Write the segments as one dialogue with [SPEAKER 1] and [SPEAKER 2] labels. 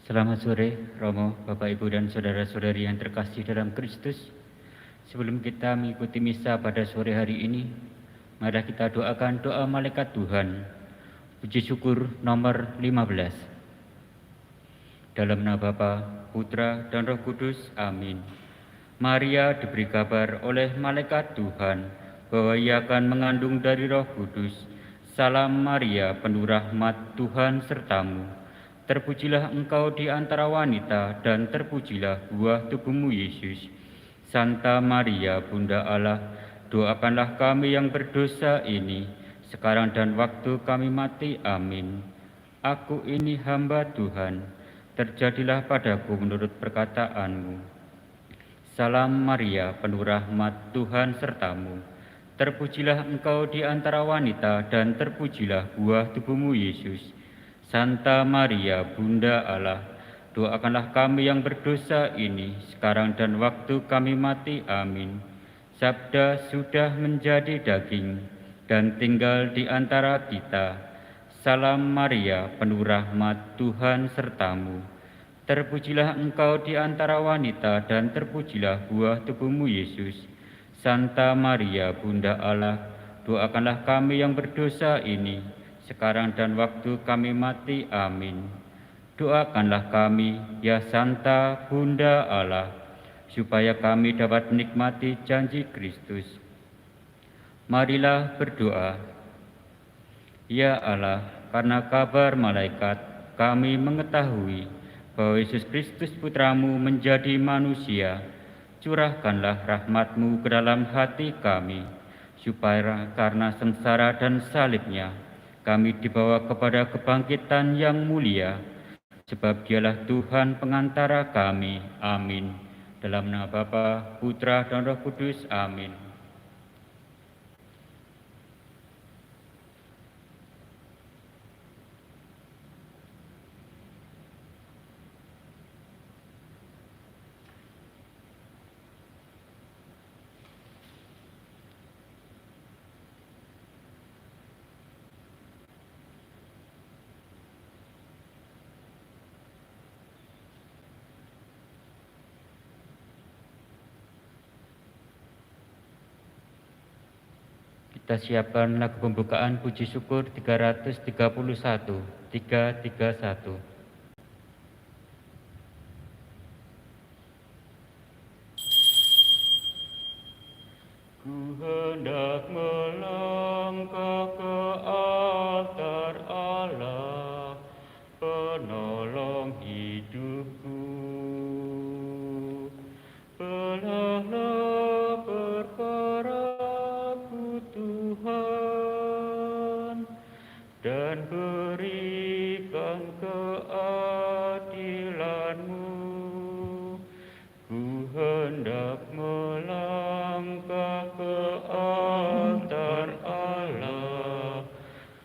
[SPEAKER 1] Selamat sore, Romo, Bapak, Ibu, dan saudara-saudari yang terkasih dalam Kristus. Sebelum kita mengikuti misa pada sore hari ini, mari kita doakan doa malaikat Tuhan. Puji syukur nomor 15. Dalam nama Bapa, Putra, dan Roh Kudus. Amin. Maria diberi kabar oleh malaikat Tuhan bahwa ia akan mengandung dari Roh Kudus. Salam Maria, penuh rahmat, Tuhan sertamu. Terpujilah engkau di antara wanita, dan terpujilah buah tubuhmu, Yesus. Santa Maria, Bunda Allah, doakanlah kami yang berdosa ini, sekarang dan waktu kami mati. Amin. Aku ini hamba Tuhan, terjadilah padaku menurut perkataanmu. Salam Maria, penuh rahmat, Tuhan sertamu. Terpujilah engkau di antara wanita, dan terpujilah buah tubuhmu, Yesus. Santa Maria, Bunda Allah, doakanlah kami yang berdosa ini, sekarang dan waktu kami mati. Amin. Sabda sudah menjadi daging dan tinggal di antara kita. Salam Maria, penuh rahmat, Tuhan sertamu. Terpujilah engkau di antara wanita, dan terpujilah buah tubuhmu, Yesus. Santa Maria, Bunda Allah, doakanlah kami yang berdosa ini, sekarang dan waktu kami mati. Amin. Doakanlah kami, ya Santa Bunda Allah, supaya kami dapat menikmati janji Kristus. Marilah berdoa. Ya Allah, karena kabar malaikat kami mengetahui bahwa Yesus Kristus Putramu menjadi manusia. Curahkanlah rahmat-Mu ke dalam hati kami, supaya karena sengsara dan salibnya kami dibawa kepada kebangkitan yang mulia, sebab Dialah Tuhan pengantara kami. Amin. Dalam nama Bapa, Putra, dan Roh Kudus. Amin. Kita siapkan lagu pembukaan puji syukur 331. Ku hendak melangkah ke altar Allah, penolong hidupku. Belahlah perkaraku, Tuhan, dan berikan keadilan-Mu. Ku hendak melangkah ke altar Allah,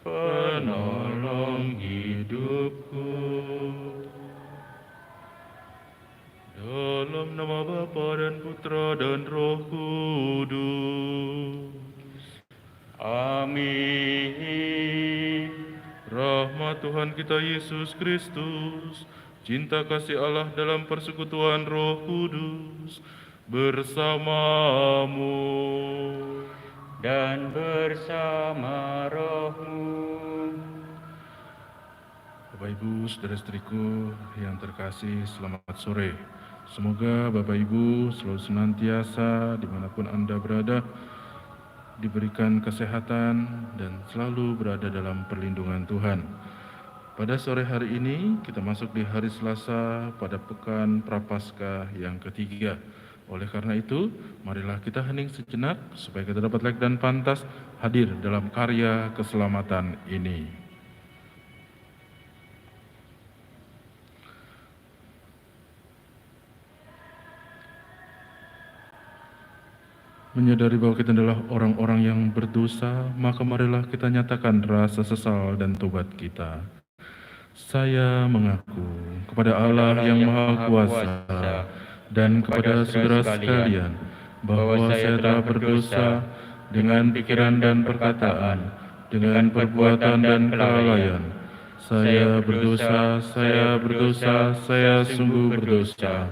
[SPEAKER 1] penolong hidupku.
[SPEAKER 2] Dalam nama Bapa dan Putra dan Roh Kudus.
[SPEAKER 1] Amin.
[SPEAKER 2] Rahmat Tuhan kita Yesus Kristus, cinta kasih Allah dalam persekutuan Roh Kudus bersamamu
[SPEAKER 1] Dan bersama rohmu.
[SPEAKER 2] Bapak Ibu, saudara-saudariku yang terkasih, selamat sore. Semoga Bapak Ibu selalu senantiasa dimanapun Anda berada, diberikan kesehatan dan selalu berada dalam perlindungan Tuhan. Pada sore hari ini kita masuk di hari Selasa pada pekan Prapaskah yang ketiga. Oleh karena itu, marilah kita hening sejenak supaya kita dapat layak dan pantas hadir dalam karya keselamatan ini. Menyadari bahwa kita adalah orang-orang yang berdosa, maka marilah kita nyatakan rasa sesal dan tobat kita. Saya mengaku kepada Allah yang Maha Kuasa dan kepada saudara sekalian bahwa saya telah berdosa dengan pikiran dan perkataan, dengan perbuatan dan kelalaian, Saya berdosa, saya berdosa, saya sungguh berdosa.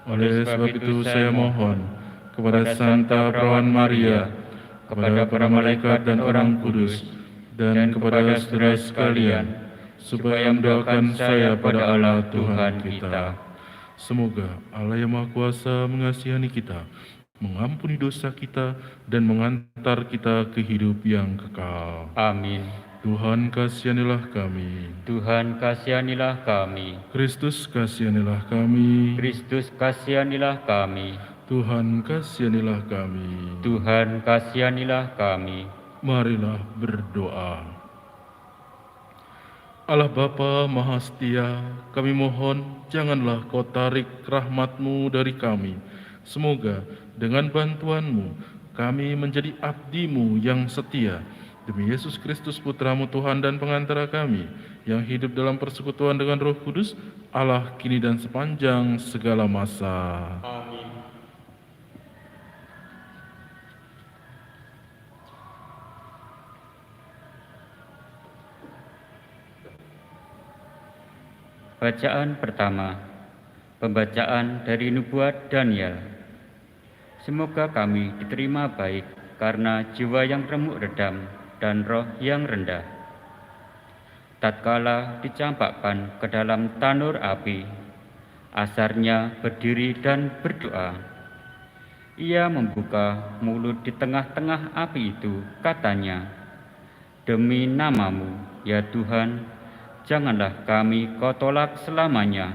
[SPEAKER 2] Oleh sebab itu saya mohon kepada Santa Perawan Maria, kepada para malaikat dan orang kudus, dan kepada saudara sekalian, supaya mendoakan saya pada Allah Tuhan kita. Semoga Allah yang Maha Kuasa mengasihani kita, mengampuni dosa kita, dan mengantar kita ke hidup yang kekal.
[SPEAKER 1] Amin.
[SPEAKER 2] Tuhan kasihanilah kami.
[SPEAKER 1] Tuhan kasihanilah kami.
[SPEAKER 2] Kristus kasihanilah kami.
[SPEAKER 1] Kristus kasihanilah kami.
[SPEAKER 2] Tuhan kasihanilah kami.
[SPEAKER 1] Tuhan kasihanilah kami.
[SPEAKER 2] Marilah berdoa. Allah Bapa Maha Setia, kami mohon janganlah kau tarik rahmat-Mu dari kami. Semoga dengan bantuan-Mu kami menjadi abdi-Mu yang setia. Demi Yesus Kristus Putra-Mu Tuhan dan pengantara kami, yang hidup dalam persekutuan dengan Roh Kudus, Allah kini dan sepanjang segala masa.
[SPEAKER 1] Amin. Bacaan pertama. Pembacaan dari Nubuat Daniel. Semoga kami diterima baik karena jiwa yang remuk redam dan roh yang rendah. Tatkala dicampakkan ke dalam tanur api, asarnya berdiri dan berdoa. Ia membuka mulut di tengah-tengah api itu, katanya, "Demi nama-Mu, ya Tuhan, janganlah kami kau tolak selamanya,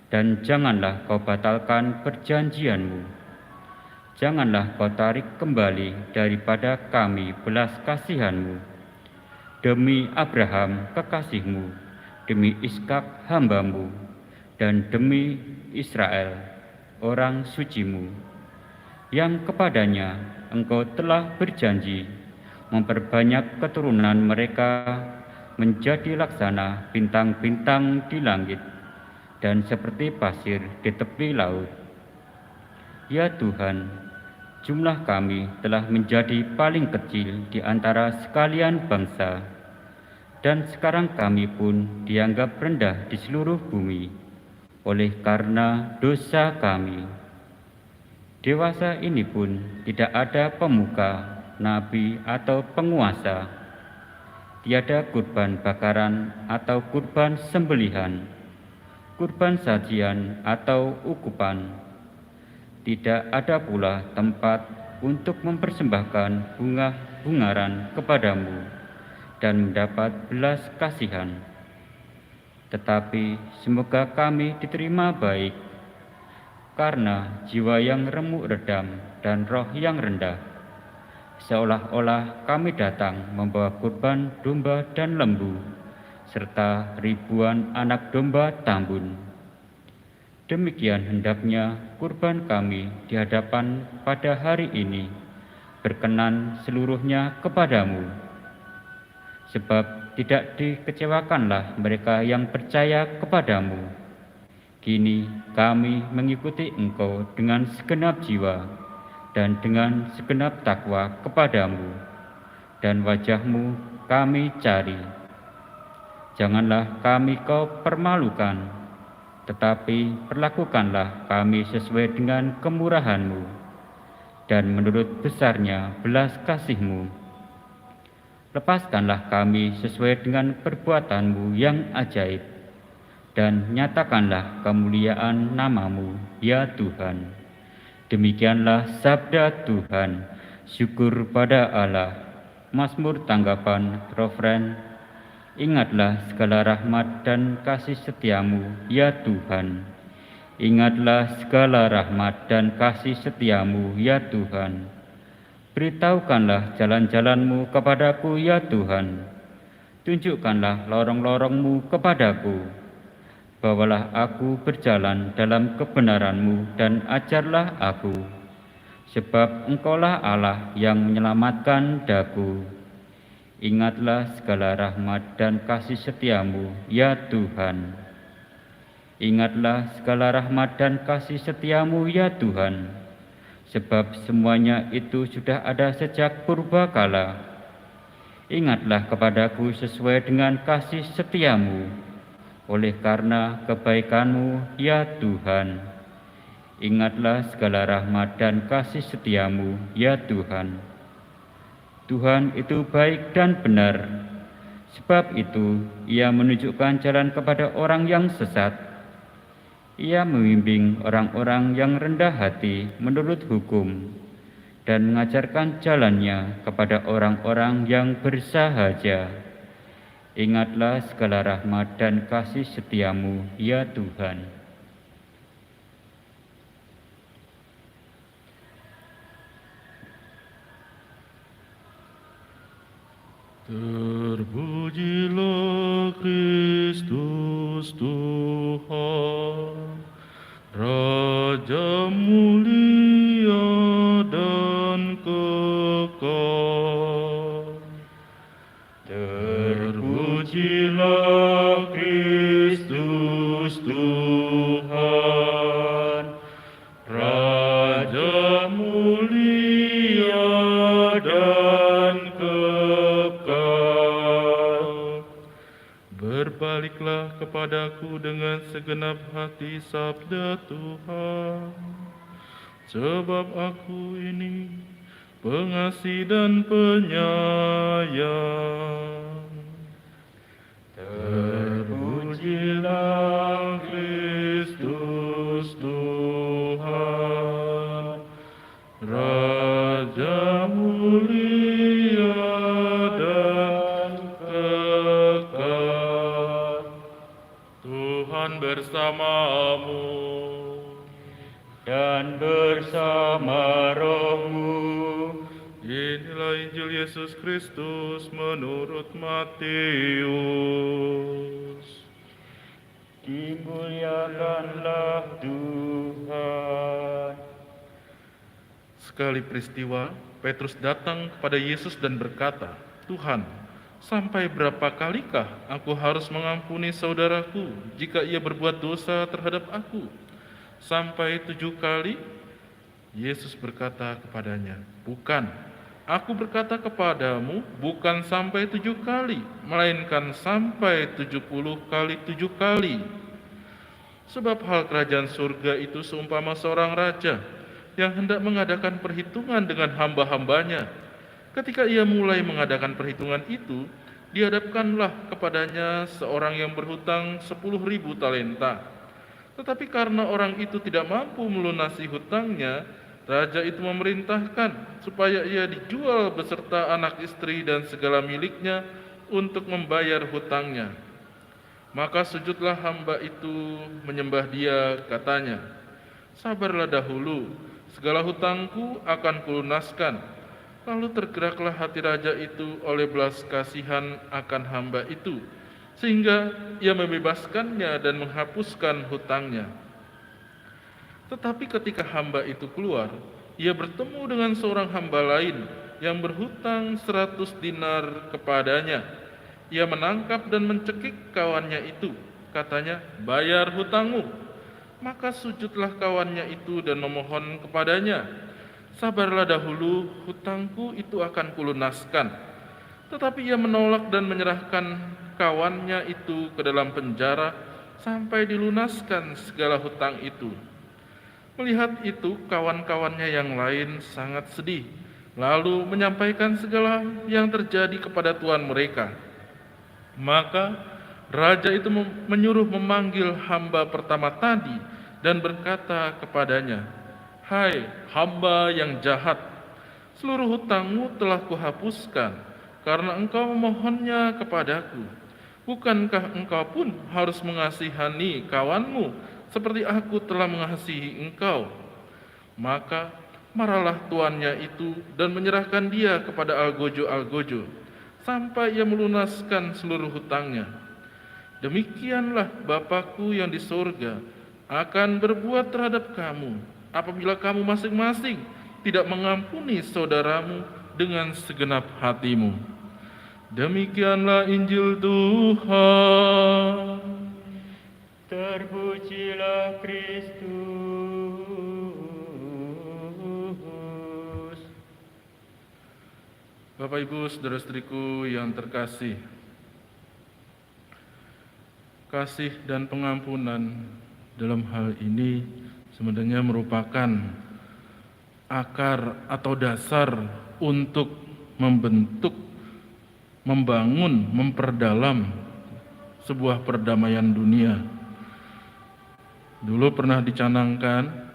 [SPEAKER 1] dan janganlah kau batalkan perjanjian-Mu. Janganlah kau tarik kembali daripada kami belas kasihan-Mu. Demi Abraham kekasih-Mu, demi Ishak hamba-Mu, dan demi Israel, orang suci-Mu, yang kepadanya Engkau telah berjanji memperbanyak keturunan mereka menjadi laksana bintang-bintang di langit dan seperti pasir di tepi laut. Ya Tuhan, jumlah kami telah menjadi paling kecil di antara sekalian bangsa, dan sekarang kami pun dianggap rendah di seluruh bumi oleh karena dosa kami. Dewasa ini pun tidak ada pemuka, nabi atau penguasa, tiada kurban bakaran atau kurban sembelihan, kurban sajian atau ukupan. Tidak ada pula tempat untuk mempersembahkan bunga-bungaran kepadamu dan mendapat belas kasihan. Tetapi semoga kami diterima baik karena jiwa yang remuk redam dan roh yang rendah, seolah-olah kami datang membawa kurban domba dan lembu, serta ribuan anak domba tambun. Demikian hendaknya kurban kami di hadapan pada hari ini berkenan seluruhnya kepadamu. Sebab tidak dikecewakanlah mereka yang percaya kepadamu. Kini kami mengikuti Engkau dengan segenap jiwa dan dengan segenap takwa kepadamu, dan wajah-Mu kami cari. Janganlah kami Kau permalukan, tetapi perlakukanlah kami sesuai dengan kemurahan-Mu dan menurut besarnya belas kasih-Mu. Lepaskanlah kami sesuai dengan perbuatan-Mu yang ajaib, dan nyatakanlah kemuliaan nama-Mu, ya Tuhan. Demikianlah sabda Tuhan. Syukur pada Allah. Mazmur tanggapan refren. Ingatlah segala rahmat dan kasih setia-Mu, ya Tuhan. Ingatlah segala rahmat dan kasih setia-Mu, ya Tuhan. Beritahukanlah jalan-jalan-Mu kepadaku, ya Tuhan. Tunjukkanlah lorong-lorong-Mu kepadaku. Bawalah aku berjalan dalam kebenaran-Mu dan ajarlah aku. Sebab Engkaulah Allah yang menyelamatkan daku. Ingatlah segala rahmat dan kasih setia-Mu, ya Tuhan. Ingatlah segala rahmat dan kasih setia-Mu, ya Tuhan. Sebab semuanya itu sudah ada sejak purbakala. Ingatlah kepadaku sesuai dengan kasih setiamu, oleh karena kebaikanmu, ya Tuhan. Ingatlah segala rahmat dan kasih setiamu, ya Tuhan. Tuhan itu baik dan benar, sebab itu Ia menunjukkan jalan kepada orang yang sesat. Ia membimbing orang-orang yang rendah hati menurut hukum, dan mengajarkan jalannya kepada orang-orang yang bersahaja. Ingatlah segala rahmat dan kasih setiamu, ya Tuhan.
[SPEAKER 2] Terpujilah Kristus Tuhan, Raja mulia dan kekal. Terpujilah Kristus Tuhan, Raja mulia dan kekal. Berbaliklah kepadaku dengan segenap hati, sabda Tuhan, sebab aku ini pengasih dan penyayang. Terpujilah Kristus Tuhan, Raja mulia dan kekal. Tuhan bersamamu
[SPEAKER 1] Dan bersama rohmu.
[SPEAKER 2] Inilah Injil Yesus Kristus menurut Matius.
[SPEAKER 1] Dimuliakanlah Tuhan.
[SPEAKER 2] Sekali peristiwa, Petrus datang kepada Yesus dan berkata, "Tuhan, sampai berapa kalikah aku harus mengampuni saudaraku jika ia berbuat dosa terhadap aku? Sampai 7 kali?" Yesus berkata kepadanya, "Bukan, aku berkata kepadamu, bukan sampai 7 kali, melainkan sampai 70 kali 7 kali. Sebab hal kerajaan surga itu seumpama seorang raja yang hendak mengadakan perhitungan dengan hamba-hambanya. Ketika ia mulai mengadakan perhitungan itu, dihadapkanlah kepadanya seorang yang berhutang 10.000 talenta. Tetapi karena orang itu tidak mampu melunasi hutangnya, raja itu memerintahkan supaya ia dijual beserta anak istri dan segala miliknya untuk membayar hutangnya. Maka sujudlah hamba itu menyembah dia, katanya, 'Sabarlah dahulu, segala hutangku akan kulunaskan.' Lalu tergeraklah hati raja itu oleh belas kasihan akan hamba itu, sehingga ia membebaskannya dan menghapuskan hutangnya. Tetapi ketika hamba itu keluar, ia bertemu dengan seorang hamba lain yang berhutang 100 dinar kepadanya. Ia menangkap dan mencekik kawannya itu, katanya, 'Bayar hutangmu.' Maka sujudlah kawannya itu dan memohon kepadanya, 'Sabarlah dahulu, hutangku itu akan kulunaskan.' Tetapi ia menolak dan menyerahkan kawannya itu ke dalam penjara sampai dilunaskan segala hutang itu. Melihat itu, kawan-kawannya yang lain sangat sedih, lalu menyampaikan segala yang terjadi kepada tuan mereka. Maka raja itu menyuruh memanggil hamba pertama tadi dan berkata kepadanya, 'Hai hamba yang jahat, seluruh hutangmu telah kuhapuskan karena engkau memohonnya kepadaku. Bukankah engkau pun harus mengasihani kawanmu seperti aku telah mengasihi engkau?' Maka marahlah tuannya itu dan menyerahkan dia kepada algojo-algojo sampai ia melunaskan seluruh hutangnya. Demikianlah Bapakku yang di sorga akan berbuat terhadap kamu apabila kamu masing-masing tidak mengampuni saudaramu dengan segenap hatimu." Demikianlah Injil Tuhan.
[SPEAKER 1] Terpujilah Kristus.
[SPEAKER 2] Bapak, Ibu, saudara-saudariku yang terkasih, kasih dan pengampunan dalam hal ini sebenarnya merupakan akar atau dasar untuk membentuk, membangun, memperdalam sebuah perdamaian dunia. Dulu pernah dicanangkan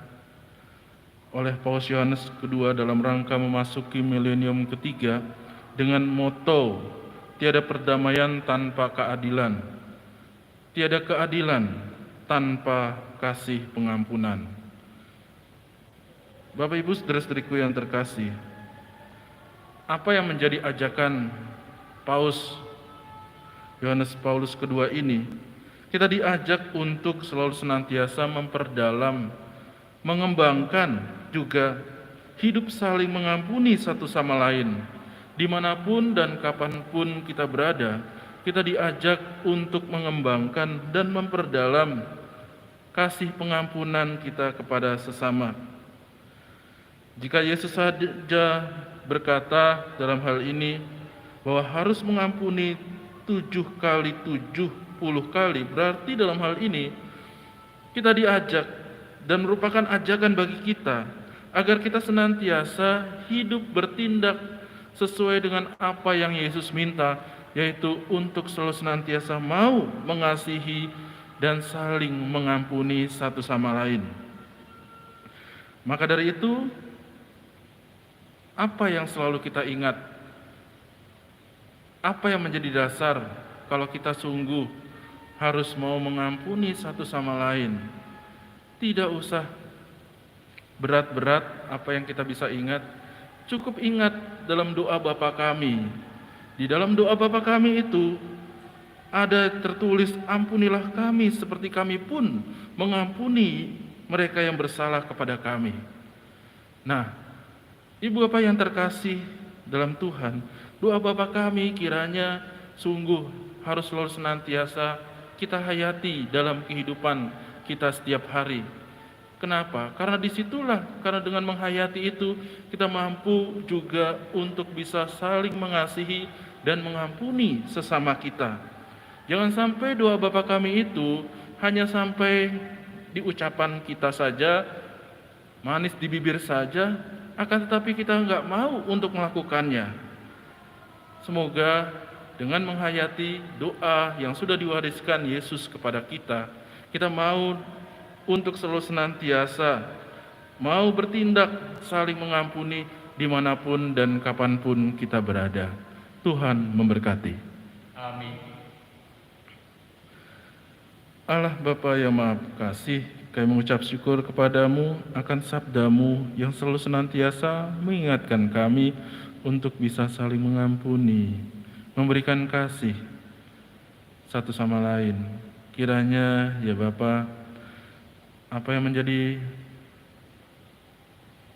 [SPEAKER 2] oleh Paus Yohanes II dalam rangka memasuki milenium ketiga dengan moto tiada perdamaian tanpa keadilan, tiada keadilan tanpa kasih pengampunan. Bapak, Ibu, saudara-saudariku yang terkasih, apa yang menjadi ajakan Paus Yohanes Paulus II ini? Kita diajak untuk selalu senantiasa memperdalam, mengembangkan juga hidup saling mengampuni satu sama lain. Dimanapun dan kapanpun kita berada, kita diajak untuk mengembangkan dan memperdalam kasih pengampunan kita kepada sesama. Jika Yesus saja berkata dalam hal ini bahwa harus mengampuni 7 kali 70 kali, berarti dalam hal ini kita diajak dan merupakan ajakan bagi kita agar kita senantiasa hidup bertindak sesuai dengan apa yang Yesus minta, yaitu untuk selalu senantiasa mau mengasihi dan saling mengampuni satu sama lain. Maka dari itu, apa yang selalu kita ingat? Apa yang menjadi dasar kalau kita sungguh harus mau mengampuni satu sama lain? Tidak usah berat-berat apa yang kita bisa ingat. Cukup ingat dalam doa Bapa kami. Di dalam doa Bapa kami itu ada tertulis, ampunilah kami seperti kami pun mengampuni mereka yang bersalah kepada kami. Nah, Ibu Bapak yang terkasih dalam Tuhan, doa Bapa kami kiranya sungguh harus selalu senantiasa kita hayati dalam kehidupan kita setiap hari. Kenapa? Karena disitulah, karena dengan menghayati itu kita mampu juga untuk bisa saling mengasihi dan mengampuni sesama kita. Jangan sampai doa Bapa kami itu hanya sampai di ucapan kita saja, manis di bibir saja, akan tetapi kita enggak mau untuk melakukannya. Semoga dengan menghayati doa yang sudah diwariskan Yesus kepada kita, kita mau untuk selalu senantiasa mau bertindak saling mengampuni dimanapun dan kapanpun kita berada. Tuhan memberkati.
[SPEAKER 1] Amin.
[SPEAKER 2] Allah Bapa yang Maha Kasih, kami mengucap syukur kepadamu akan sabdamu yang selalu senantiasa mengingatkan kami untuk bisa saling mengampuni, memberikan kasih satu sama lain. Kiranya ya Bapa, apa yang menjadi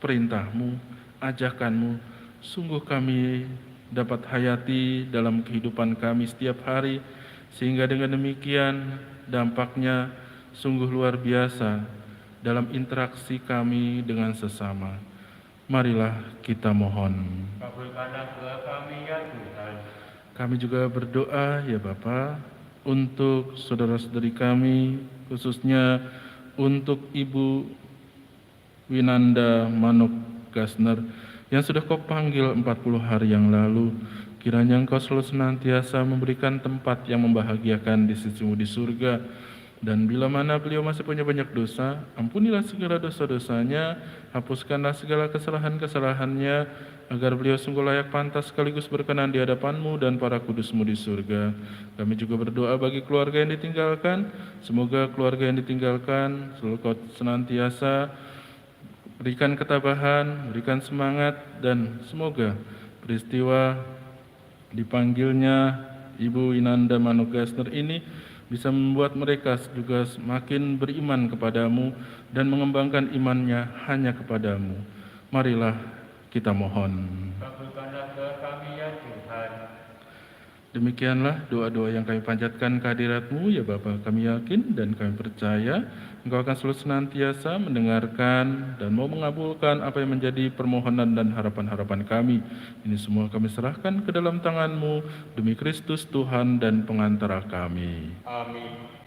[SPEAKER 2] perintahmu, ajakanmu, sungguh kami dapat hayati dalam kehidupan kami setiap hari, sehingga dengan demikian dampaknya sungguh luar biasa dalam interaksi kami dengan sesama. Marilah kita mohon.
[SPEAKER 1] Kabulkanlah doa kami ya Tuhan.
[SPEAKER 2] Kami juga berdoa ya Bapa untuk saudara-saudari kami, khususnya untuk Ibu Winanda Manuk Gasner yang sudah Kau panggil 40 hari yang lalu. Kiranya Engkau selalu senantiasa memberikan tempat yang membahagiakan di sisimu di surga. Dan bila mana beliau masih punya banyak dosa, ampunilah segala dosa-dosanya, hapuskanlah segala kesalahan-kesalahannya, agar beliau sungguh layak pantas sekaligus berkenan di hadapan-Mu dan para kudus-Mu di surga. Kami juga berdoa bagi keluarga yang ditinggalkan, semoga keluarga yang ditinggalkan selalu Kau senantiasa berikan ketabahan, berikan semangat, dan semoga peristiwa dipanggilnya Ibu Winanda Manuk Gasner ini bisa membuat mereka juga semakin beriman kepadamu dan mengembangkan imannya hanya kepadamu. Marilah kita mohon.
[SPEAKER 1] Kabulkanlah doa kami ya Tuhan.
[SPEAKER 2] Demikianlah doa-doa yang kami panjatkan kehadirat-Mu, ya Bapa. Kami yakin dan kami percaya Engkau akan selalu senantiasa mendengarkan dan mau mengabulkan apa yang menjadi permohonan dan harapan-harapan kami. Ini semua kami serahkan ke dalam tangan-Mu, demi Kristus Tuhan dan pengantara kami.
[SPEAKER 1] Amin.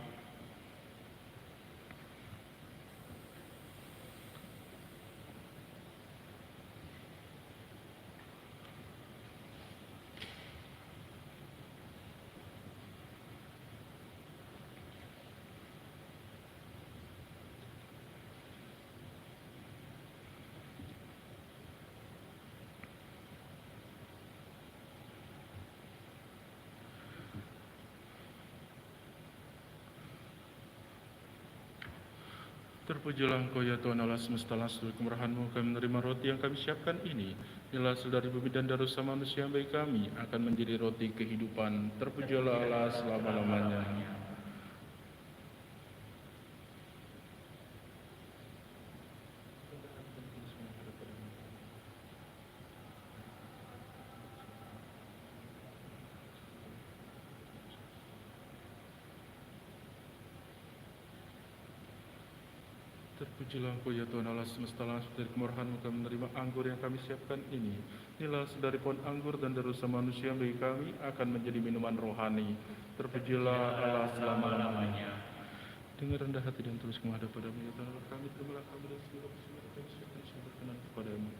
[SPEAKER 2] Terpujilah Engkau ya Tuhan Allah semesta alam, seluruh kemurahan-Mu kami menerima roti yang kami siapkan ini. Inilah hasil dari bumi dan darah manusia yang baik kami, akan menjadi roti kehidupan. Terpujilah Allah selama-lamanya. Terpujilah Engkau ya Tuhan Allah semesta alam, dari kemurahan-Mu kami menerima anggur yang kami siapkan ini. Inilah hasil dari pohon anggur dan dari dosa manusia yang bagi kami, akan menjadi minuman rohani. Terpujilah Allah selama-lamanya. Dengan rendah hati dan tulus menghadap pada-Mu ya Tuhan Allah kami, terimalah kami dan segala sesuatu yang kami siapkan yang berkenan kepada-Mu.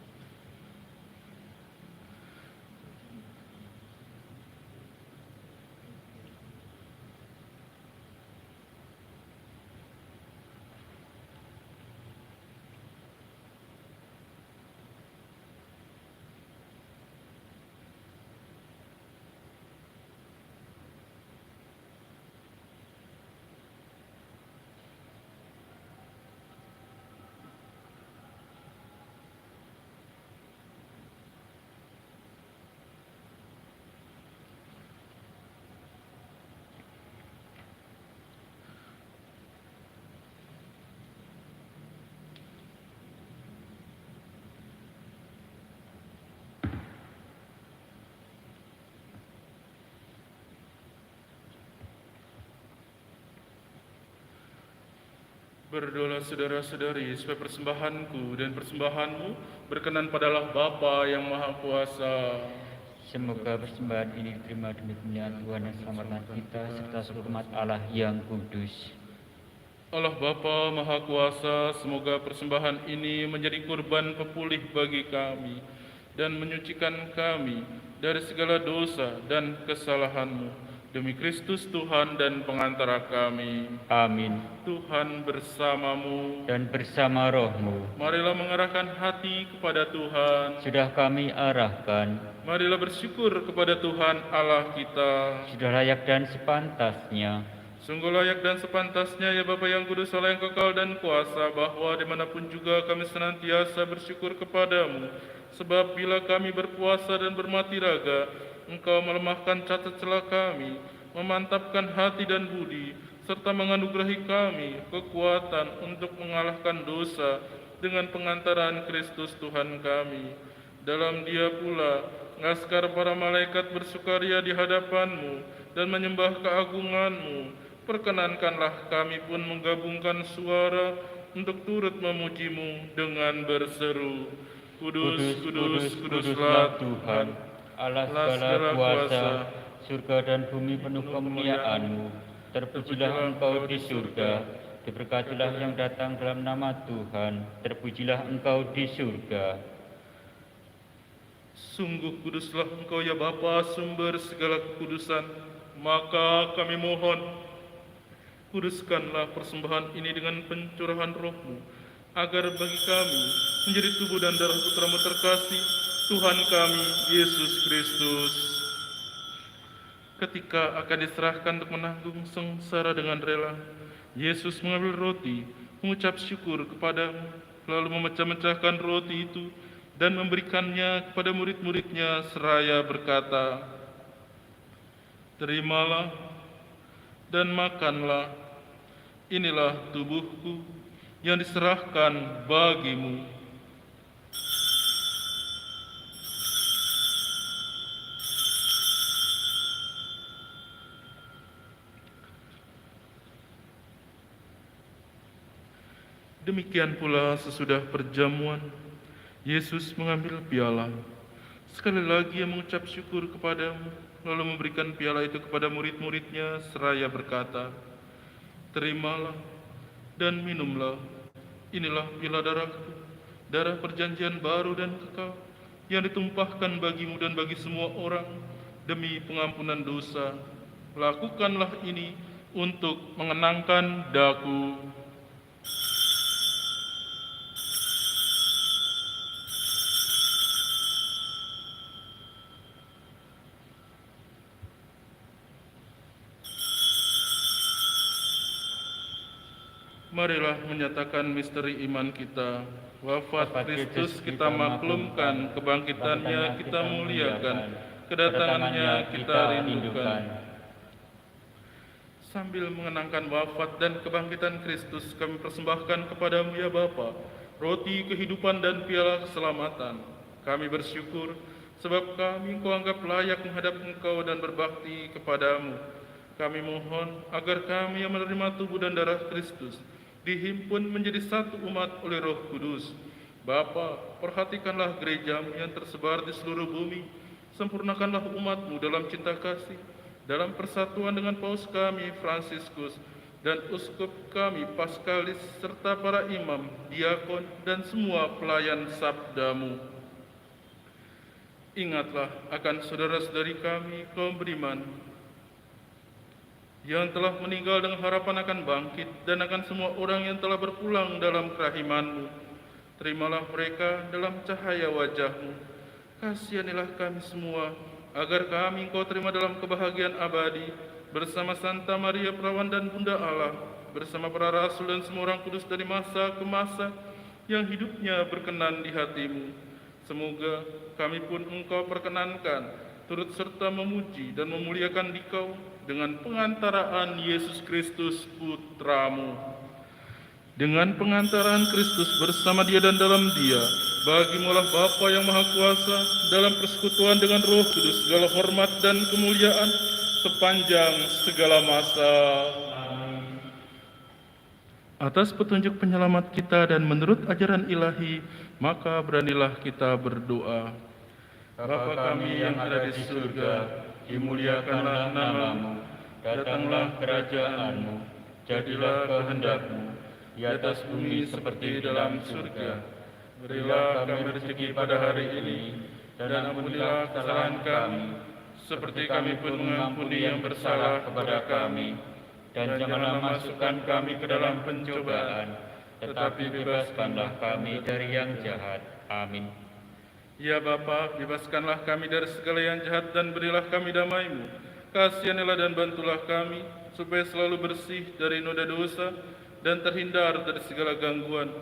[SPEAKER 2] Berdoalah saudara-saudari, supaya persembahanku dan persembahanmu berkenan pada Allah Bapa yang Maha Kuasa.
[SPEAKER 1] Semoga persembahan ini diterima demi kemuliaan Tuhan dan keselamatan kita, serta seluruh umat Allah yang kudus.
[SPEAKER 2] Allah Bapa Maha Kuasa, semoga persembahan ini menjadi kurban pepulih bagi kami dan menyucikan kami dari segala dosa dan kesalahan-Mu. Demi Kristus Tuhan dan pengantara kami.
[SPEAKER 1] Amin.
[SPEAKER 2] Tuhan bersamamu.
[SPEAKER 1] Dan bersama rohmu.
[SPEAKER 2] Marilah mengarahkan hati kepada Tuhan.
[SPEAKER 1] Sudah kami arahkan.
[SPEAKER 2] Marilah bersyukur kepada Tuhan Allah kita.
[SPEAKER 1] Sudah layak dan sepantasnya.
[SPEAKER 2] Sungguh layak dan sepantasnya ya Bapa yang kudus, Allah yang kekal dan kuasa, bahwa dimanapun juga kami senantiasa bersyukur kepadamu. Sebab bila kami berpuasa dan bermati raga, Engkau melemahkan cacat celah kami, memantapkan hati dan budi, serta menganugerahi kami kekuatan untuk mengalahkan dosa dengan pengantaran Kristus Tuhan kami. Dalam Dia pula, ngaskar para malaikat bersukaria di hadapan-Mu dan menyembah keagungan-Mu. Perkenankanlah kami pun menggabungkan suara untuk turut memuji-Mu dengan berseru, Kudus, kudus, kuduslah Tuhan,
[SPEAKER 1] Allah segala kuasa, surga dan bumi penuh kemuliaan-Mu. Terpujilah Engkau di surga, diberkatilah yang datang dalam nama Tuhan. Terpujilah Engkau di surga.
[SPEAKER 2] Sungguh kuduslah Engkau ya Bapa, sumber segala kekudusan. Maka kami mohon, kuduskanlah persembahan ini dengan pencurahan Roh-Mu, agar bagi kami menjadi tubuh dan darah Putra-Mu terkasih, Tuhan kami, Yesus Kristus. Ketika akan diserahkan untuk menanggung sengsara dengan rela, Yesus mengambil roti, mengucap syukur kepada-Mu, lalu memecah-mecahkan roti itu dan memberikannya kepada murid-murid-Nya seraya berkata, "Terimalah dan makanlah, inilah tubuhku yang diserahkan bagimu." Demikian pula sesudah perjamuan, Yesus mengambil piala. Sekali lagi ia mengucap syukur kepadamu, lalu memberikan piala itu kepada murid-muridnya seraya berkata, "Terimalah dan minumlah. Inilah piala darahku, darah perjanjian baru dan kekal, yang ditumpahkan bagimu dan bagi semua orang demi pengampunan dosa. Lakukanlah ini untuk mengenangkan daku." Marilah menyatakan misteri iman kita. Wafat Kristus kita maklumkan, kebangkitannya kita muliakan, kedatangannya kita rindukan. Sambil mengenangkan wafat dan kebangkitan Kristus, kami persembahkan kepadamu ya Bapa, roti kehidupan dan piala keselamatan. Kami bersyukur sebab kami Engkau anggap layak menghadap Engkau dan berbakti kepadamu. Kami mohon agar kami yang menerima tubuh dan darah Kristus dihimpun menjadi satu umat oleh Roh Kudus. Bapa, perhatikanlah gerejamu yang tersebar di seluruh bumi. Sempurnakanlah umatmu dalam cinta kasih, dalam persatuan dengan Paus kami, Fransiskus, dan uskup kami, Paskalis, serta para imam, diakon, dan semua pelayan sabdamu. Ingatlah akan saudara-saudari kami, kaum beriman, yang telah meninggal dengan harapan akan bangkit, dan akan semua orang yang telah berpulang dalam kerahiman-Mu. Terimalah mereka dalam cahaya wajah-Mu. Kasihanilah kami semua, agar kami Engkau terima dalam kebahagiaan abadi, bersama Santa Maria Perawan dan Bunda Allah, bersama para rasul dan semua orang kudus dari masa ke masa, yang hidupnya berkenan di hati-Mu. Semoga kami pun Engkau perkenankan, turut serta memuji dan memuliakan Dikau, dengan pengantaraan Yesus Kristus Putramu. Dengan pengantaraan Kristus bersama Dia dan dalam Dia, bagimulah Bapa yang Maha Kuasa, dalam persekutuan dengan Roh Kudus, segala hormat dan kemuliaan sepanjang segala masa. Amin. Atas petunjuk penyelamat kita dan menurut ajaran ilahi, maka beranilah kita berdoa. Bapa kami yang ada di surga, dimuliakanlah nama-Mu, datanglah kerajaan-Mu, jadilah kehendak-Mu, di atas bumi seperti di dalam surga. Berilah kami rezeki pada hari ini, dan ampunilah kesalahan kami, seperti kami pun mengampuni yang bersalah kepada kami. Dan janganlah masukkan kami ke dalam pencobaan, tetapi bebaskanlah kami dari yang jahat. Amin. Ya Bapa, bebaskanlah kami dari segala yang jahat dan berilah kami damai-Mu. Kasihanilah dan bantulah kami, supaya selalu bersih dari noda dosa dan terhindar dari segala gangguan,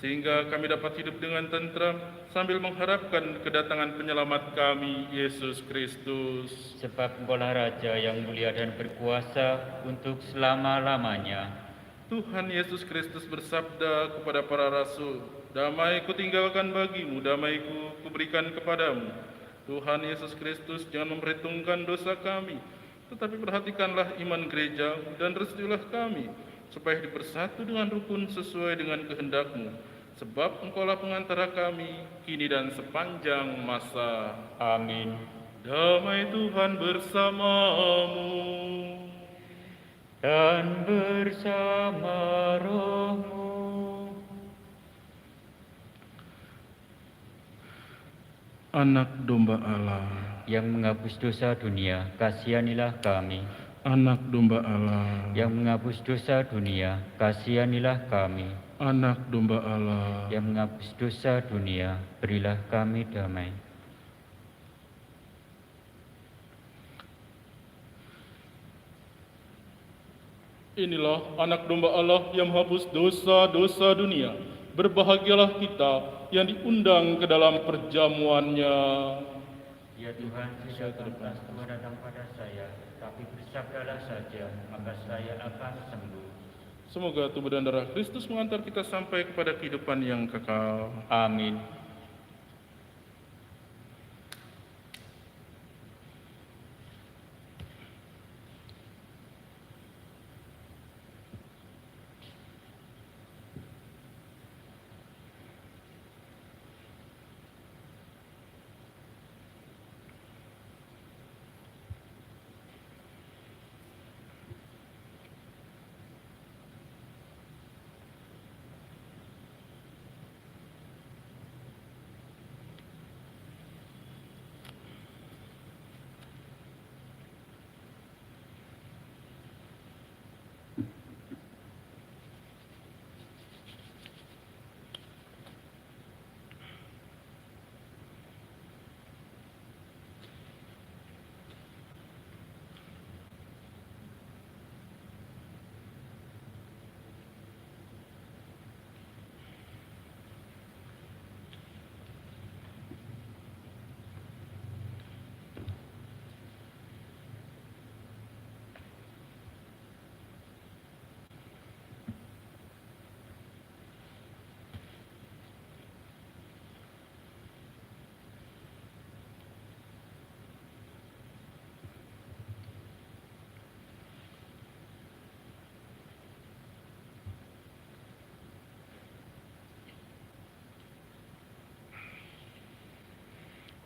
[SPEAKER 2] sehingga kami dapat hidup dengan tentram sambil mengharapkan kedatangan penyelamat kami, Yesus Kristus.
[SPEAKER 1] Sebab Engkaulah Raja yang mulia dan berkuasa untuk selama-lamanya.
[SPEAKER 2] Tuhan Yesus Kristus bersabda kepada para rasul, "Damai kutinggalkan bagimu, damai-Ku kuberikan kepadamu." Tuhan Yesus Kristus jangan memperhitungkan dosa kami, tetapi perhatikanlah iman gereja dan restuilah kami, supaya dipersatu dengan rukun sesuai dengan kehendak-Mu. Sebab Engkaulah pengantara kami, kini dan sepanjang masa.
[SPEAKER 1] Amin.
[SPEAKER 2] Damai Tuhan bersamamu.
[SPEAKER 1] Dan bersama rohmu.
[SPEAKER 2] Anak domba Allah,
[SPEAKER 1] yang menghapus dosa dunia, kasihanilah kami.
[SPEAKER 2] Anak domba Allah,
[SPEAKER 1] yang menghapus dosa dunia, kasihanilah kami.
[SPEAKER 2] Anak domba Allah,
[SPEAKER 1] yang menghapus dosa dunia, berilah kami damai.
[SPEAKER 2] Inilah anak domba Allah yang menghapus dosa-dosa dunia. Berbahagialah kita yang diundang ke dalam perjamuannya.
[SPEAKER 1] Ya Tuhan, tidak pantas Tuhan datang pada saya, tapi bersabdalah saja, maka saya akan sembuh.
[SPEAKER 2] Semoga tubuh dan darah Kristus mengantar kita sampai kepada kehidupan yang kekal.
[SPEAKER 1] Amin.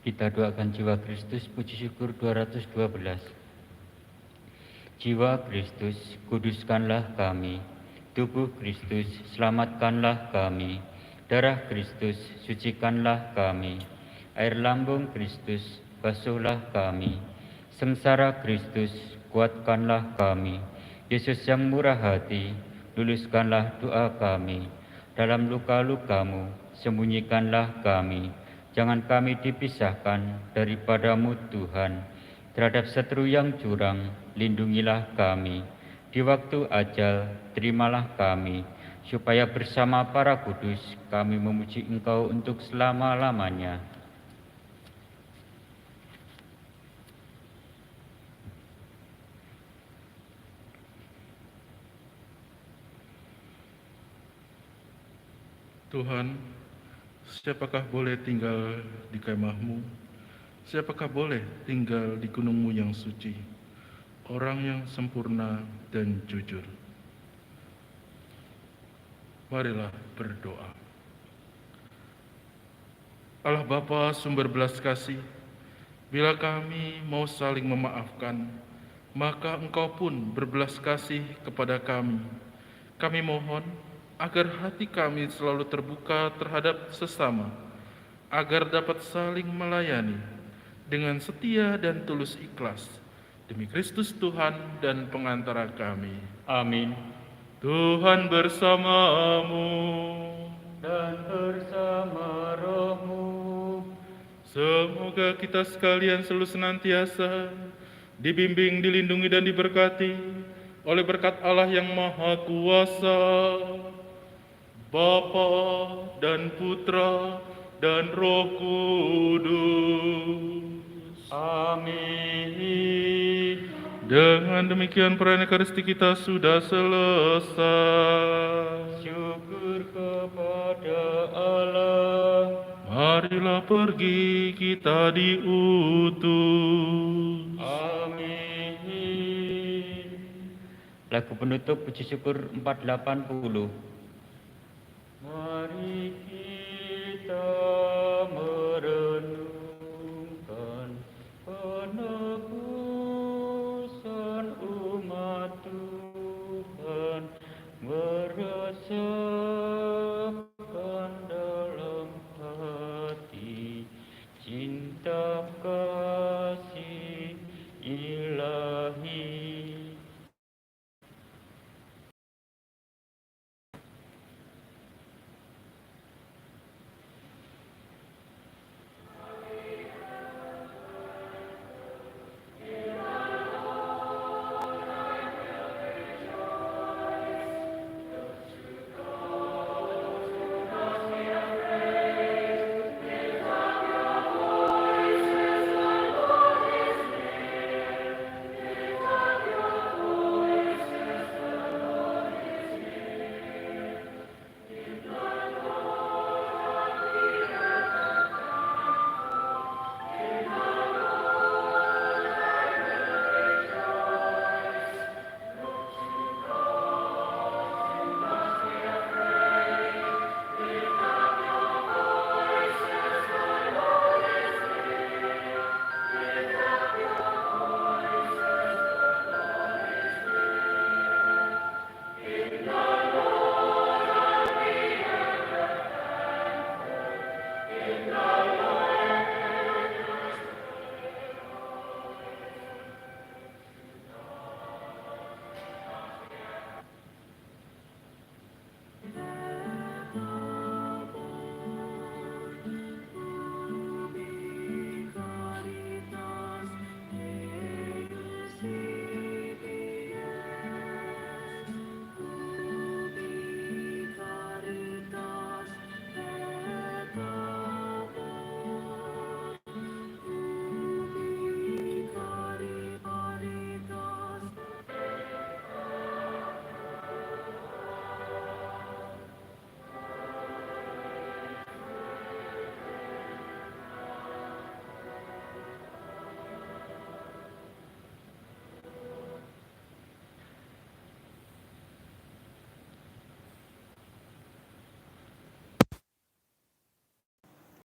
[SPEAKER 1] Kita doakan jiwa Kristus, puji syukur 212. Jiwa Kristus, kuduskanlah kami. Tubuh Kristus, selamatkanlah kami. Darah Kristus, sucikanlah kami. Air lambung Kristus, basuhlah kami. Sengsara Kristus, kuatkanlah kami. Yesus yang murah hati, luluskanlah doa kami. Dalam luka-lukamu, sembunyikanlah kami. Jangan kami dipisahkan daripadamu Tuhan. Terhadap setru yang curang, lindungilah kami. Di waktu ajal, terimalah kami, supaya bersama para kudus kami memuji Engkau untuk selama-lamanya.
[SPEAKER 2] Tuhan, siapakah boleh tinggal di kemah-Mu? Siapakah boleh tinggal di gunung-Mu yang suci? Orang yang sempurna dan jujur. Marilah berdoa. Allah Bapa sumber belas kasih, bila kami mau saling memaafkan, maka Engkau pun berbelas kasih kepada kami. Kami mohon agar hati kami selalu terbuka terhadap sesama, agar dapat saling melayani dengan setia dan tulus ikhlas, demi Kristus Tuhan dan pengantara kami.
[SPEAKER 1] Amin.
[SPEAKER 2] Tuhan bersamamu
[SPEAKER 1] Dan bersama rohmu,
[SPEAKER 2] semoga kita sekalian selalu senantiasa dibimbing, dilindungi, dan diberkati oleh berkat Allah yang Maha Kuasa, Bapa dan Putra dan Roh Kudus.
[SPEAKER 1] amin.
[SPEAKER 2] Dengan demikian perayaan Ekaristi kita sudah selesai.
[SPEAKER 1] Syukur kepada Allah.
[SPEAKER 2] Marilah pergi kita diutus.
[SPEAKER 1] Amin. Lagu penutup puji syukur 480. Mari kita merenungkan penebusan umat Tuhan, meresapkan dalam hati cinta kasih ilahi.